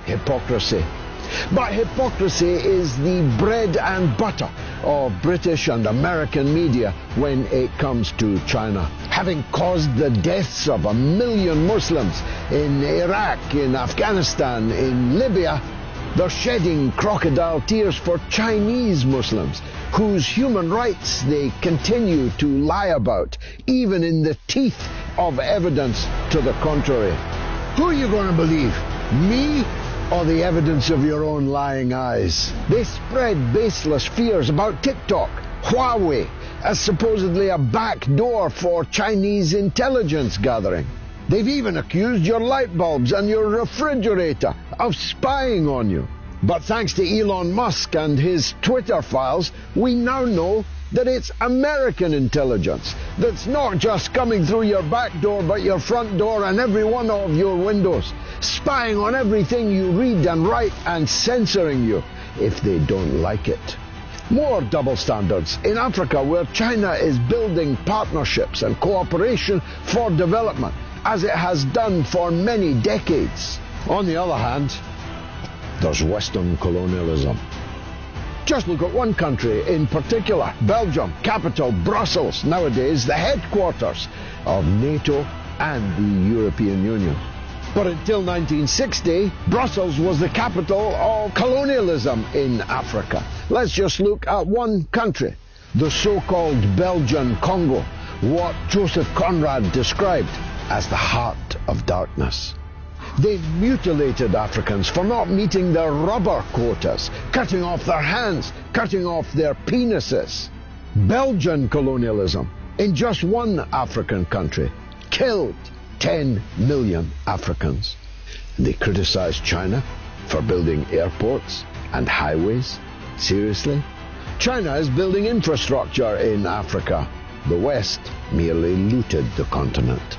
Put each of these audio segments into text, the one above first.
hypocrisy. But hypocrisy is the bread and butter of British and American media when it comes to China. Having caused the deaths of 1 million Muslims in Iraq, in Afghanistan, in Libya, they're shedding crocodile tears for Chinese Muslims, whose human rights they continue to lie about, even in the teeth of evidence to the contrary. Who are you going to believe? Me or the evidence of your own lying eyes? They spread baseless fears about TikTok, Huawei, as supposedly a backdoor for Chinese intelligence gathering. They've even accused your light bulbs and your refrigerator of spying on you. But thanks to Elon Musk and his Twitter files, we now know that it's American intelligence that's not just coming through your back door but your front door and every one of your windows, spying on everything you read and write and censoring you if they don't like it. More double standards in Africa, where China is building partnerships and cooperation for development, as it has done for many decades. On the other hand, there's Western colonialism. Just look at one country in particular, Belgium, capital Brussels, nowadays the headquarters of NATO and the European Union. But until 1960, Brussels was the capital of colonialism in Africa. Let's just look at one country, the so-called Belgian Congo, what Joseph Conrad described as the heart of darkness. They mutilated Africans for not meeting their rubber quotas, cutting off their hands, cutting off their penises. Belgian colonialism in just one African country killed 10 million Africans. They criticized China for building airports and highways. Seriously? China is building infrastructure in Africa. The West merely looted the continent.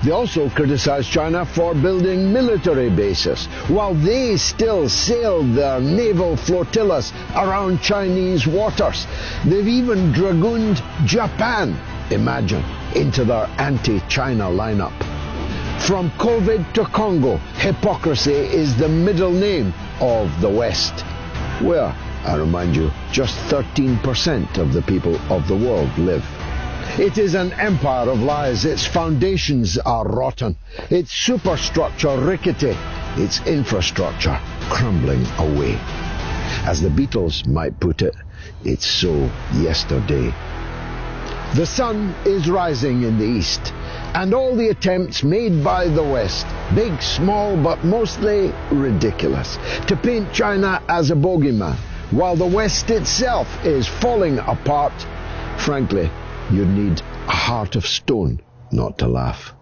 They also criticized China for building military bases, while they still sailed their naval flotillas around Chinese waters. They've even dragooned Japan, imagine, into their anti-China lineup. From COVID to Congo, hypocrisy is the middle name of the West, where, I remind you, just 13% of the people of the world live. It is an empire of lies. Its foundations are rotten, its superstructure rickety, its infrastructure crumbling away. As the Beatles might put it, it's so yesterday. The sun is rising in the east, and all the attempts made by the West, big, small, but mostly ridiculous, to paint China as a bogeyman, while the West itself is falling apart, frankly, you'd need a heart of stone not to laugh.